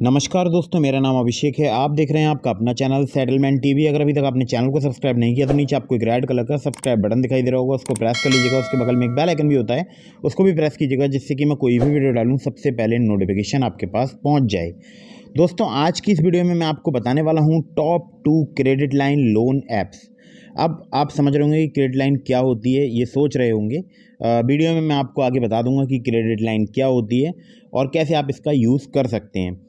नमस्कार दोस्तों, मेरा नाम अभिषेक है। आप देख रहे हैं आपका अपना चैनल सेटलमेंट टीवी। अगर अभी तक आपने चैनल को सब्सक्राइब नहीं किया तो नीचे आपको एक रेड कलर का सब्सक्राइब बटन दिखाई दे रहा होगा, उसको प्रेस कर लीजिएगा। उसके बगल में एक बेल आइकन भी होता है, उसको भी प्रेस कीजिएगा, जिससे कि मैं कोई भी वीडियो डालूँ सबसे पहले नोटिफिकेशन आपके पास पहुँच जाए। दोस्तों, आज की इस वीडियो में मैं आपको बताने वाला हूँ top 2 credit line loan apps. अब आप समझ रहे होंगे कि क्रेडिट लाइन क्या होती है, ये सोच रहे होंगे। वीडियो में मैं आपको आगे बता दूंगा कि क्रेडिट लाइन क्या होती है और कैसे आप इसका यूज़ कर सकते हैं।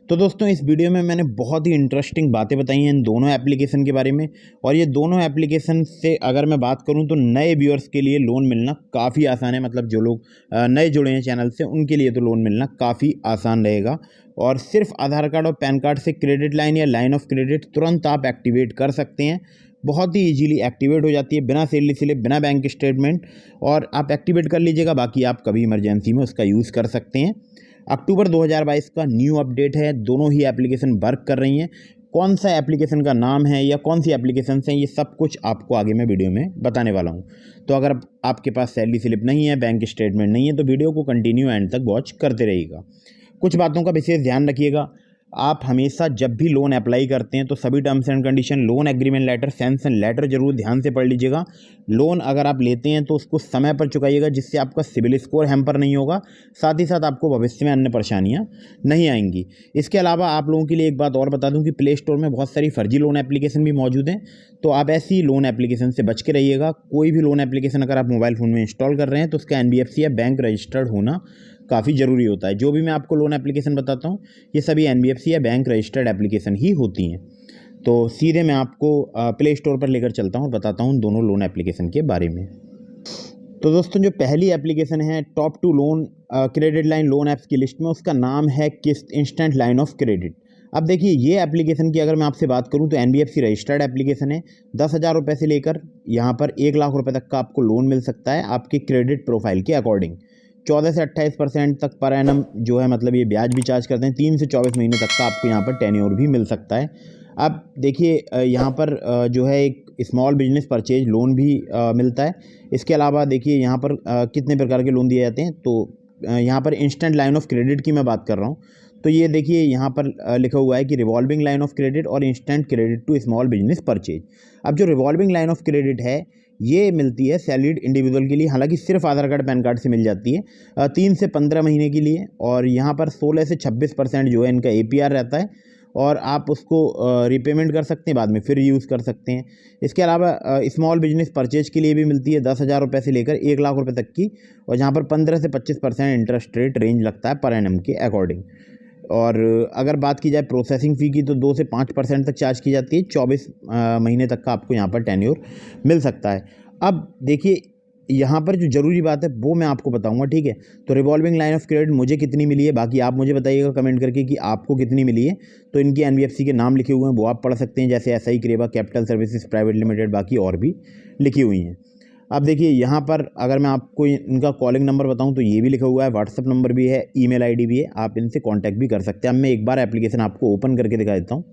तो दोस्तों, इस वीडियो में मैंने बहुत ही इंटरेस्टिंग बातें बताई हैं इन दोनों एप्लीकेशन के बारे में। और ये दोनों एप्लीकेशन से अगर मैं बात करूं तो नए व्यूअर्स के लिए लोन मिलना काफ़ी आसान है। मतलब जो लोग नए जुड़े हैं चैनल से, उनके लिए तो लोन मिलना काफ़ी आसान रहेगा। और सिर्फ आधार कार्ड और पैन कार्ड से क्रेडिट लाइन या लाइन ऑफ क्रेडिट तुरंत आप एक्टिवेट कर सकते हैं। बहुत ही ईजीली एक्टिवेट हो जाती है, बिना सैलरी स्लिप, बिना बैंक स्टेटमेंट, और आप एक्टिवेट कर लीजिएगा। बाकी आप कभी इमरजेंसी में उसका यूज़ कर सकते हैं। अक्टूबर 2022 का न्यू अपडेट है, दोनों ही एप्लीकेशन वर्क कर रही हैं। कौन सा एप्लीकेशन का नाम है या कौन सी एप्लीकेशन हैं, ये सब कुछ आपको आगे मैं वीडियो में बताने वाला हूँ। तो अगर आपके पास सैलरी स्लिप नहीं है, बैंक स्टेटमेंट नहीं है, तो वीडियो को कंटिन्यू एंड तक वॉच करते रहिएगा। कुछ बातों का विशेष ध्यान रखिएगा। आप हमेशा जब भी लोन अप्लाई करते हैं तो सभी terms and condition, loan agreement letter, sanction letter जरूर ध्यान से पढ़ लीजिएगा। लोन अगर आप लेते हैं तो उसको समय पर चुकाइएगा, जिससे आपका सिबिल स्कोर हैम्पर नहीं होगा। साथ ही साथ आपको भविष्य में अन्य परेशानियां नहीं आएंगी। इसके अलावा आप लोगों के लिए एक बात और बता दूं कि प्ले स्टोर में बहुत सारी फर्जी लोन एप्लीकेशन भी मौजूद हैं, तो आप ऐसी लोन एप्लीकेशन से बच के रहिएगा। कोई भी लोन एप्लीकेशन अगर आप मोबाइल फ़ोन में इंस्टॉल कर रहे हैं तो उसका NBFC या बैंक रजिस्टर्ड होना काफ़ी ज़रूरी होता है। जो भी मैं आपको लोन एप्लीकेशन बताता हूँ, ये सभी NBFC या बैंक रजिस्टर्ड एप्लीकेशन ही होती हैं। तो सीधे मैं आपको प्ले स्टोर पर लेकर चलता हूँ और बताता हूँ दोनों लोन एप्लीकेशन के बारे में। तो दोस्तों, जो पहली एप्लीकेशन है top 2 loan credit line loan apps की लिस्ट में, उसका नाम है किस्त इंस्टेंट लाइन ऑफ क्रेडिट। अब देखिए, ये एप्लीकेशन की अगर मैं आपसे बात करूं तो NBFC रजिस्टर्ड एप्लीकेशन है। 10,000 रुपये से लेकर यहाँ पर 1 लाख रुपये तक का आपको लोन मिल सकता है, आपके क्रेडिट प्रोफाइल के अकॉर्डिंग। 14 से 28% तक पर एनम जो है, मतलब ये ब्याज भी चार्ज करते हैं। 3 से 24 महीने तक का आपको यहाँ पर टेन्योर भी मिल सकता है। अब देखिए, यहाँ पर जो है एक स्मॉल बिजनेस परचेज लोन भी मिलता है। इसके अलावा देखिए यहाँ पर कितने प्रकार के लोन दिए जाते हैं। तो यहाँ पर इंस्टेंट लाइन ऑफ क्रेडिट की मैं बात कर रहा हूँ। तो ये देखिए यहाँ पर लिखा हुआ है कि रिवॉल्विंग लाइन ऑफ क्रेडिट और instant credit to small business purchase. अब जो रिवॉल्विंग लाइन ऑफ क्रेडिट है, ये मिलती है सैलरीड इंडिविजुअल के लिए, हालांकि सिर्फ आधार कार्ड पैन कार्ड से मिल जाती है 3 से 15 महीने के लिए। और यहाँ पर 16 से 26% जो है इनका APR रहता है, और आप उसको रिपेमेंट कर सकते हैं, बाद में फिर यूज़ कर सकते हैं। इसके अलावा स्मॉल बिजनेस परचेज के लिए भी मिलती है 10,000 रुपये से लेकर 1 लाख रुपये तक की, और जहाँ पर 15 से 25% इंटरेस्ट रेट रेंज लगता है पर एनम के अकॉर्डिंग। और अगर बात की जाए प्रोसेसिंग फ़ी की, तो 2 से 5% तक चार्ज की जाती है। 24 महीने तक का आपको यहाँ पर टेन्योर मिल सकता है। अब देखिए, यहाँ पर जो ज़रूरी बात है वो मैं आपको बताऊंगा, ठीक है। तो रिवॉल्विंग लाइन ऑफ क्रेडिट मुझे कितनी मिली है, बाकी आप मुझे बताइएगा कमेंट करके कि आपको कितनी मिली है। तो इनकी NBFC के नाम लिखे हुए हैं, वो आप पढ़ सकते हैं, जैसे SI क्रेवा कैपिटल सर्विसेज प्राइवेट लिमिटेड, बाकी और भी लिखी हुई हैं। अब देखिए, यहाँ पर अगर मैं आपको इनका कॉलिंग नंबर बताऊं तो ये भी लिखा हुआ है, व्हाट्सअप नंबर भी है, ईमेल ID भी है, आप इनसे कांटेक्ट भी कर सकते हैं। अब मैं एक बार एप्लीकेशन आपको ओपन करके दिखा देता हूँ।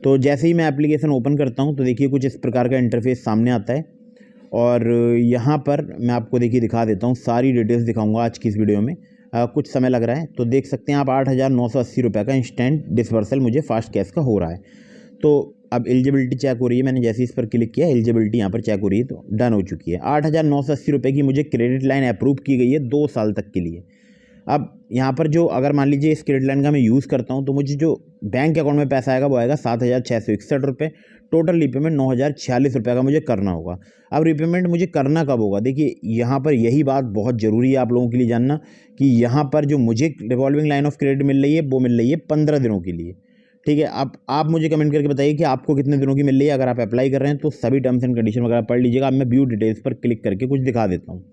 तो जैसे ही मैं एप्लीकेशन ओपन करता हूँ तो देखिए कुछ इस प्रकार का इंटरफेस सामने आता है। और यहाँ पर मैं आपको देखिए दिखा देता हूँ, सारी डिटेल्स दिखाऊँगा आज की इस वीडियो में। कुछ समय लग रहा है, तो देख सकते हैं आप 8,980 रुपये का इंस्टेंट डिसबर्सल मुझे फास्ट कैश का हो रहा है। तो अब एलिजिबिलिटी चेक हो रही है, मैंने जैसे इस पर क्लिक किया, एलिजिबिलिटी यहाँ पर चेक हो रही है, तो डन हो चुकी है। 8,980 रुपये की मुझे क्रेडिट लाइन अप्रूव की गई है 2 साल तक के लिए। अब यहाँ पर जो अगर मान लीजिए इस क्रेडिट लाइन का मैं यूज़ करता हूँ तो मुझे जो बैंक अकाउंट में पैसा आएगा वो आएगा 7,661 रुपये। टोटल रिपेमेंट 9,046 रुपये का मुझे करना होगा। अब रिपेमेंट मुझे करना कब होगा, देखिए यहाँ पर यही बात बहुत ज़रूरी है आप लोगों के लिए जानना, कि यहाँ पर जो मुझे रिवॉल्विंग लाइन ऑफ क्रेडिट मिल रही है वो मिल रही है 15 दिनों के लिए, ठीक है। आप मुझे कमेंट करके बताइए कि आपको कितने दिनों की मिल रही है। अगर आप अप्लाई कर रहे हैं तो सभी टर्म्स एंड कंडीशन वगैरह पढ़ लीजिएगा। अब मैं व्यू डिटेल्स पर क्लिक करके कुछ दिखा देता हूँ।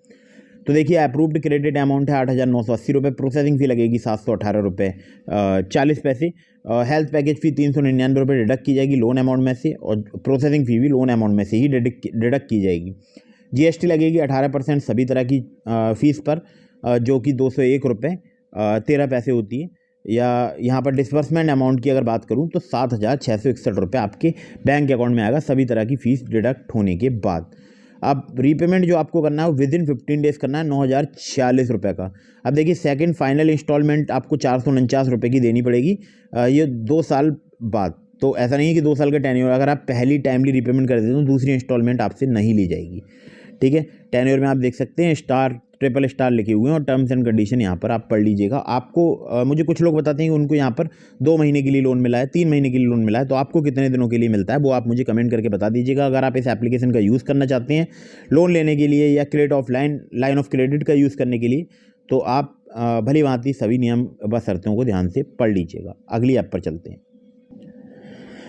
तो देखिए, अप्रूव्ड क्रेडिट अमाउंट है 8,980 रुपये। प्रोसेसिंग फ़ी लगेगी 718 रुपये 40 पैसे। हेल्थ पैकेज फ़ी 399 रुपये डिडक्ट की जाएगी लोन अमाउंट में से, और प्रोसेसिंग फ़ी भी लोन अमाउंट में से ही डिडक्ट की जाएगी। GST लगेगी 18% सभी तरह की फ़ीस पर, जो कि 201 रुपये 13 पैसे होती है। या यहाँ पर डिस्बर्समेंट अमाउंट की अगर बात करूँ तो 7,661 रुपये आपके बैंक अकाउंट में आएगा, सभी तरह की फ़ीस डिडक्ट होने के बाद। आप रीपेमेंट जो आपको करना है वो विद इन 15 डेज़ करना है, 9,046 रुपये का। अब देखिए सेकंड फाइनल इंस्टॉलमेंट आपको 449 रुपये की देनी पड़ेगी ये 2 साल बाद। तो ऐसा नहीं है कि 2 साल का टेन्योर, अगर आप पहली टाइमली रीपेमेंट कर देते हो तो दूसरी इंस्टॉलमेंट आपसे नहीं ली जाएगी, ठीक है। टेन्योर में आप देख सकते हैं स्टार ट्रिपल स्टार लिखे हुए हैं और टर्म्स एंड कंडीशन यहाँ पर आप पढ़ लीजिएगा। आपको मुझे कुछ लोग बताते हैं कि उनको यहाँ पर 2 महीने के लिए लोन मिला है, 3 महीने के लिए लोन मिला है, तो आपको कितने दिनों के लिए मिलता है वो आप मुझे कमेंट करके बता दीजिएगा। अगर आप इस एप्लीकेशन का यूज़ करना चाहते हैं लोन लेने के लिए या लाइन ऑफ क्रेडिट का यूज़ करने के लिए, तो आप भली भांति सभी नियम व शर्तों को ध्यान से पढ़ लीजिएगा। अगली ऐप पर चलते हैं।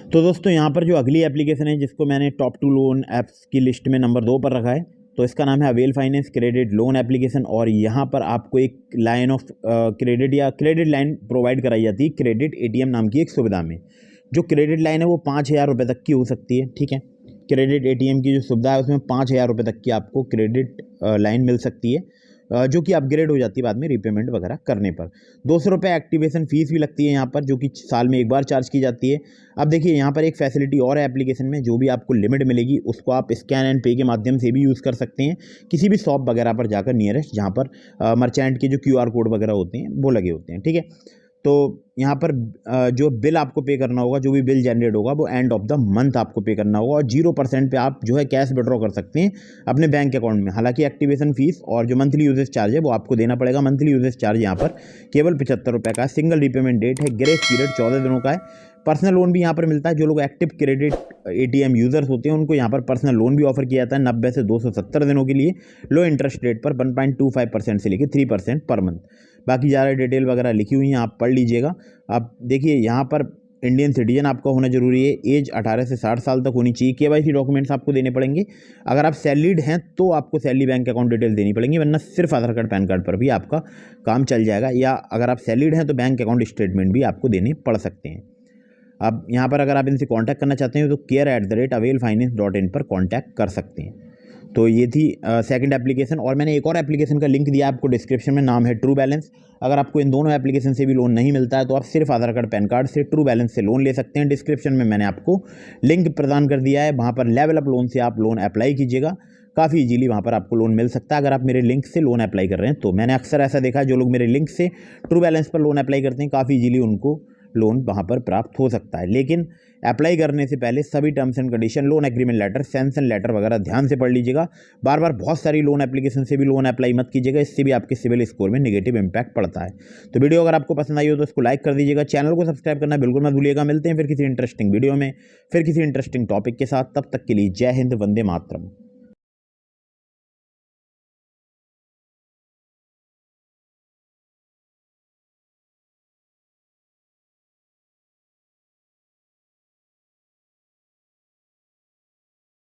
तो दोस्तों यहाँ पर जो अगली एप्लीकेशन है जिसको मैंने टॉप 2 लोन ऐप्स की लिस्ट में नंबर 2 पर रखा है, तो इसका नाम है avail finance credit loan application. और यहाँ पर आपको एक लाइन ऑफ क्रेडिट या क्रेडिट लाइन प्रोवाइड कराई जाती है क्रेडिट ATM नाम की एक सुविधा में। जो क्रेडिट लाइन है वो 5,000 रुपये तक की हो सकती है, ठीक है। क्रेडिट ATM की जो सुविधा है उसमें 5,000 रुपये तक की आपको क्रेडिट लाइन मिल सकती है, जो कि अपग्रेड हो जाती है बाद में रीपेमेंट वगैरह करने पर। 200 रुपये एक्टिवेशन फ़ीस भी लगती है यहाँ पर, जो कि साल में एक बार चार्ज की जाती है। अब देखिए यहाँ पर एक फैसिलिटी और है एप्लीकेशन में, जो भी आपको लिमिट मिलेगी उसको आप स्कैन एंड पे के माध्यम से भी यूज़ कर सकते हैं किसी भी शॉप वगैरह पर जाकर नियरेस्ट, जहाँ पर मर्चेंट के जो QR कोड वगैरह होते हैं वो लगे होते हैं, ठीक है। तो यहाँ पर जो बिल आपको पे करना होगा, जो भी बिल जनरेट होगा वो एंड ऑफ द मंथ आपको पे करना होगा और 0% पे आप जो है कैश विड्रॉ कर सकते हैं अपने बैंक अकाउंट में। हालांकि एक्टिवेशन फीस और जो मंथली यूजेज चार्ज है वो आपको देना पड़ेगा। मंथली यूजेज चार्ज यहाँ पर केवल 75 रुपये का है। सिंगल रीपेमेंट डेट है, ग्रेस पीरियड 14 दिनों का है। पर्सनल लोन भी यहाँ पर मिलता है। जो लोग एक्टिव क्रेडिट ATM यूज़र्स होते हैं उनको यहाँ पर पर्सनल लोन भी ऑफर किया जाता है 90 से 270 दिनों के लिए लो इंटरेस्ट रेट पर 1.25% से लेकर 3% पर मंथ। बाकी ज़्यादा डिटेल वगैरह लिखी हुई हैं, आप पढ़ लीजिएगा। आप देखिए यहाँ पर इंडियन सिटीजन आपका होना जरूरी है, एज 18 से 60 साल तक होनी चाहिए। KYC डॉक्यूमेंट्स आपको देने पड़ेंगे। अगर आप सैलरीड हैं तो आपको सैलरी बैंक अकाउंट डिटेल देनी पड़ेंगी, वरना सिर्फ आधार कार्ड पैन कार्ड पर भी आपका काम चल जाएगा। या अगर आप सैलरीड हैं तो बैंक अकाउंट स्टेटमेंट भी आपको देने पड़ सकते हैं। अब यहाँ पर अगर आप इनसे कांटेक्ट करना चाहते हैं तो care@avelfinance.in पर कांटेक्ट कर सकते हैं। तो ये थी सेकंड एप्लीकेशन। और मैंने एक और एप्लीकेशन का लिंक दिया आपको डिस्क्रिप्शन में, नाम है ट्रू बैलेंस। अगर आपको इन दोनों एप्लीकेशन से भी लोन नहीं मिलता है तो आप सिर्फ आधार कार्ड पैन कार्ड से ट्रू बैलेंस से लोन ले सकते हैं। डिस्क्रिप्शन में मैंने आपको लिंक प्रदान कर दिया है, वहाँ पर लेवल अप लोन से आप लोन अप्लाई कीजिएगा। काफ़ी इजीली वहाँ पर आपको लोन मिल सकता है अगर आप मेरे लिंक से लोन अप्लाई कर रहे हैं तो। मैंने अक्सर ऐसा देखा है जो लोग मेरे लिंक से ट्रू बैलेंस पर लोन अप्लाई करते हैं काफ़ी इजीली उनको लोन वहाँ पर प्राप्त हो सकता है। लेकिन अप्लाई करने से पहले सभी terms and condition, loan agreement letter, sanction letter वगैरह ध्यान से पढ़ लीजिएगा। बार बार बहुत सारी लोन एप्लीकेशन से भी लोन अप्लाई मत कीजिएगा, इससे भी आपके सिविल स्कोर में नेगेटिव इंपैक्ट पड़ता है। तो वीडियो अगर आपको पसंद आई हो तो इसको लाइक कर दीजिएगा, चैनल को सब्सक्राइब करना बिल्कुल मत भूलिएगा। मिलते हैं फिर किसी इंटरेस्टिंग वीडियो में, फिर किसी इंटरेस्टिंग टॉपिक के साथ। तब तक के लिए जय हिंद, वंदे मातरम।